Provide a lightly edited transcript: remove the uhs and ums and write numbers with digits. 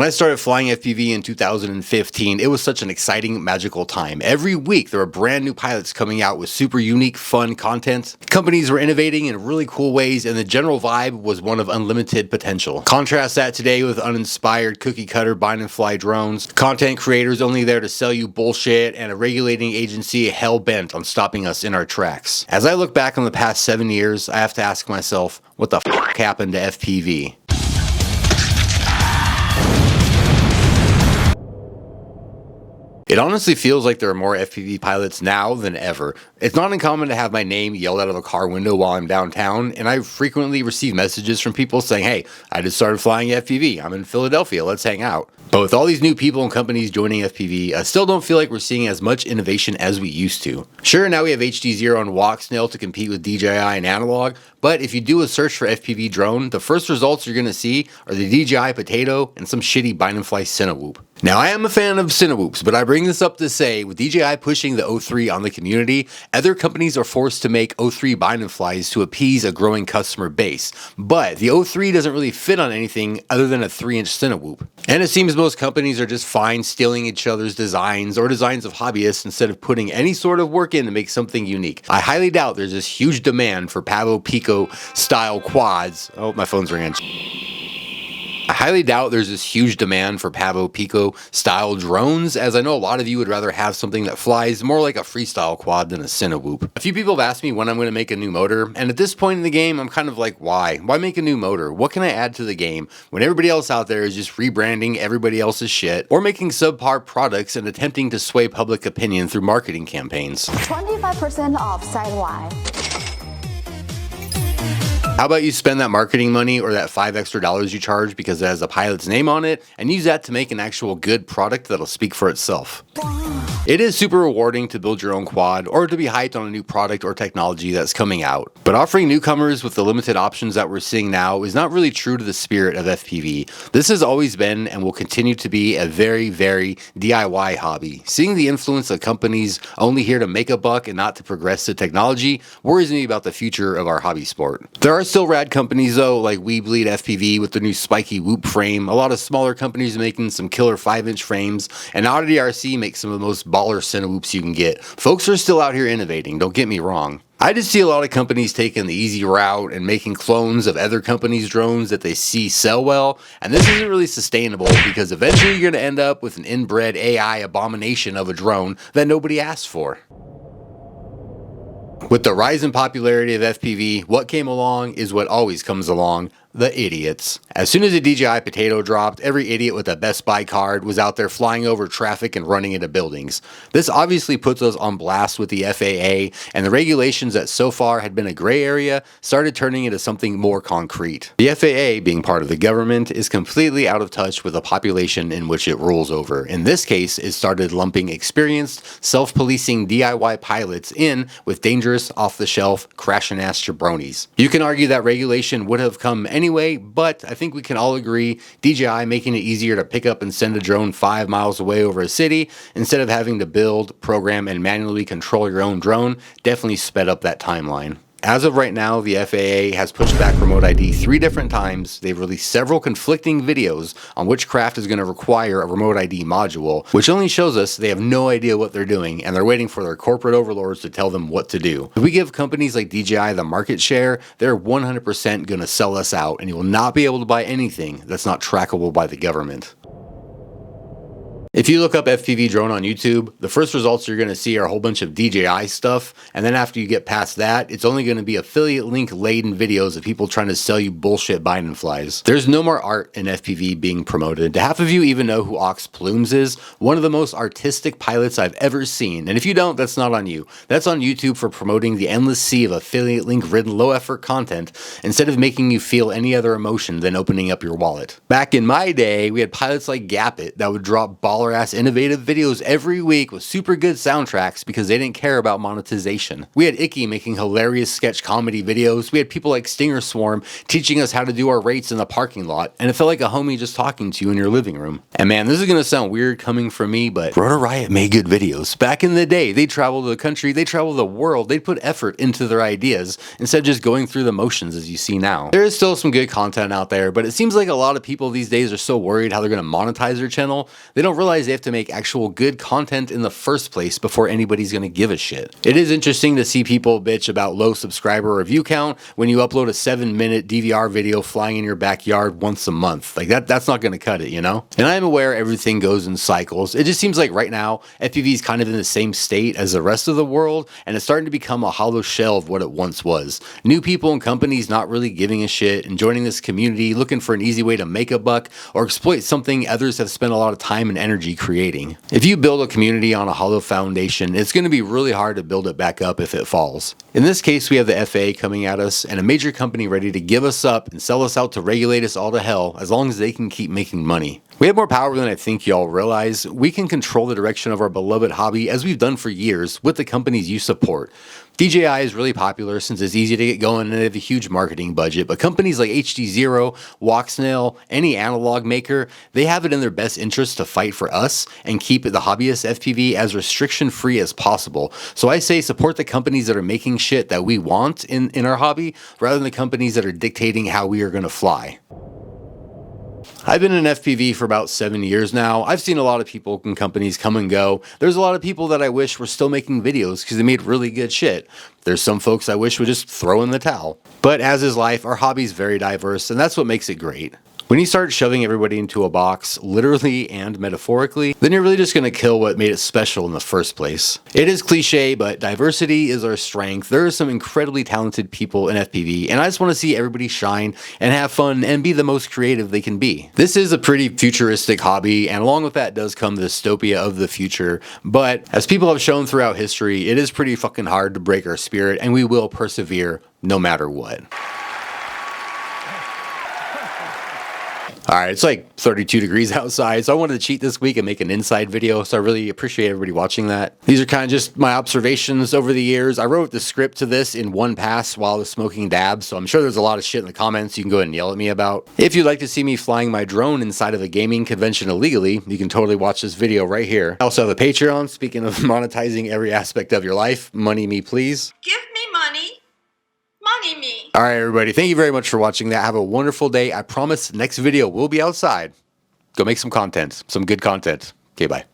I started flying FPV in 2015, it was such an exciting, magical time. Every week, there were brand new pilots coming out with super unique, fun content. Companies were innovating in really cool ways, and the general vibe was one of unlimited potential. Contrast that today with uninspired, cookie-cutter, bind-and-fly drones, content creators only there to sell you bullshit, and a regulating agency hell-bent on stopping us in our tracks. As I look back on the past 7 years, I have to ask myself, what the f*** happened to FPV? It honestly feels like there are more FPV pilots now than ever. It's not uncommon to have my name yelled out of a car window while I'm downtown, and I frequently receive messages from people saying, hey, I just started flying FPV. I'm in Philadelphia. Let's hang out. But with all these new people and companies joining FPV, I still don't feel like we're seeing as much innovation as we used to. Sure, now we have HD0 and Walksnail to compete with DJI and Analog, but if you do a search for FPV drone, the first results you're going to see are the DJI Potato and some shitty bind-and-fly Cinewhoop. Now, I am a fan of Cinewhoops, but I bring this up to say, with DJI pushing the O3 on the community, other companies are forced to make O3 bind-and-flies to appease a growing customer base. But the O3 doesn't really fit on anything other than a 3-inch Cinewhoop. And it seems most companies are just fine stealing each other's designs or designs of hobbyists instead of putting any sort of work in to make something unique. I highly doubt there's this huge demand for Pavo Pico style quads. Oh, my phone's ringing. I highly doubt there's this huge demand for Pavo Pico style drones, as I know a lot of you would rather have something that flies more like a freestyle quad than a Cinewhoop. A few people have asked me when I'm going to make a new motor, and at this point in the game, I'm kind of like, why? Why make a new motor? What can I add to the game when everybody else out there is just rebranding everybody else's shit or making subpar products and attempting to sway public opinion through marketing campaigns? 25% off site-wide. How about you spend that marketing money or that $5 extra you charge because it has a pilot's name on it and use that to make an actual good product that'll speak for itself? It is super rewarding to build your own quad or to be hyped on a new product or technology that's coming out. But offering newcomers with the limited options that we're seeing now is not really true to the spirit of FPV. This has always been and will continue to be a very, very DIY hobby. Seeing the influence of companies only here to make a buck and not to progress the technology worries me about the future of our hobby sport. There are still rad companies though, like We Bleed FPV with the new spiky whoop frame, a lot of smaller companies making some killer 5-inch frames, and Oddity RC makes some of the most baller Cinewhoops you can get. Folks are still out here innovating, don't get me wrong. I just see a lot of companies taking the easy route and making clones of other companies' drones that they see sell well, and this isn't really sustainable because eventually you're going to end up with an inbred AI abomination of a drone that nobody asked for. With the rise in popularity of FPV, what came along is what always comes along: the idiots. As soon as the DJI Potato dropped, every idiot with a Best Buy card was out there flying over traffic and running into buildings. This obviously puts us on blast with the FAA, and the regulations that so far had been a gray area started turning into something more concrete. The FAA, being part of the government, is completely out of touch with the population in which it rules over. In this case, it started lumping experienced, self-policing DIY pilots in with dangerous, off-the-shelf, crash-and-ass jabronis. You can argue that regulation would have come anyway, but I think we can all agree DJI making it easier to pick up and send a drone 5 miles away over a city instead of having to build, program, and manually control your own drone definitely sped up that timeline. As of right now, the FAA has pushed back remote ID 3 different times. They've released several conflicting videos on which craft is going to require a remote ID module, which only shows us they have no idea what they're doing and they're waiting for their corporate overlords to tell them what to do. If we give companies like DJI the market share, they're 100% going to sell us out, and you will not be able to buy anything that's not trackable by the government. If you look up FPV drone on YouTube, the first results you're going to see are a whole bunch of DJI stuff, and then after you get past that, it's only going to be affiliate link laden videos of people trying to sell you bullshit bind-and-flies. There's no more art in FPV being promoted. Do half of you even know who Ox Plumes is? One of the most artistic pilots I've ever seen, and if you don't, that's not on you. That's on YouTube for promoting the endless sea of affiliate link ridden low effort content instead of making you feel any other emotion than opening up your wallet. Back in my day, we had pilots like Gap It that would drop ball baller-ass innovative videos every week with super good soundtracks because they didn't care about monetization. We had Icky making hilarious sketch comedy videos. We had people like Stinger Swarm teaching us how to do our rates in the parking lot, and it felt like a homie just talking to you in your living room. And man, this is gonna sound weird coming from me, but Rotor Riot made good videos. Back in the day, they'd travel the country, they'd travel the world, they'd put effort into their ideas instead of just going through the motions as you see now. There is still some good content out there, but it seems like a lot of people these days are so worried how they're gonna monetize their channel, they don't realize they have to make actual good content in the first place before anybody's gonna give a shit. It is interesting to see people bitch about low subscriber or view count when you upload a 7-minute DVR video flying in your backyard once a month. Like that's not gonna cut it, you know? And I'm aware everything goes in cycles. It just seems like right now, FPV is kind of in the same state as the rest of the world, and it's starting to become a hollow shell of what it once was. New people and companies not really giving a shit and joining this community looking for an easy way to make a buck or exploit something others have spent a lot of time and energy creating. If you build a community on a hollow foundation, it's going to be really hard to build it back up if it falls. In this case, we have the FAA coming at us and a major company ready to give us up and sell us out to regulate us all to hell as long as they can keep making money. We have more power than I think y'all realize. We can control the direction of our beloved hobby as we've done for years with the companies you support. DJI is really popular since it's easy to get going and they have a huge marketing budget, but companies like HD0, Walksnail, any analog maker, they have it in their best interest to fight for us and keep the hobbyist FPV as restriction-free as possible. So I say support the companies that are making shit that we want in our hobby rather than the companies that are dictating how we are going to fly. I've been in FPV for about 7 years now. I've seen a lot of people and companies come and go. There's a lot of people that I wish were still making videos because they made really good shit. There's some folks I wish would just throw in the towel. But as is life, our hobby's very diverse, and that's what makes it great. When you start shoving everybody into a box, literally and metaphorically, then you're really just going to kill what made it special in the first place. It is cliche, but diversity is our strength. There are some incredibly talented people in FPV, and I just want to see everybody shine and have fun and be the most creative they can be. This is a pretty futuristic hobby, and along with that does come the dystopia of the future, but as people have shown throughout history, it is pretty fucking hard to break our spirit, and we will persevere no matter what. Alright, it's like 32 degrees outside, so I wanted to cheat this week and make an inside video, so I really appreciate everybody watching that. These are kind of just my observations over the years. I wrote the script to this in one pass while I was smoking dabs, so I'm sure there's a lot of shit in the comments you can go ahead and yell at me about. If you'd like to see me flying my drone inside of a gaming convention illegally, you can totally watch this video right here. I also have a Patreon, speaking of monetizing every aspect of your life. Money me, please. Give me money. Money me. Alright everybody, thank you very much for watching that. Have a wonderful day. I promise next video will be outside. Go make some content, some good content. Okay, bye.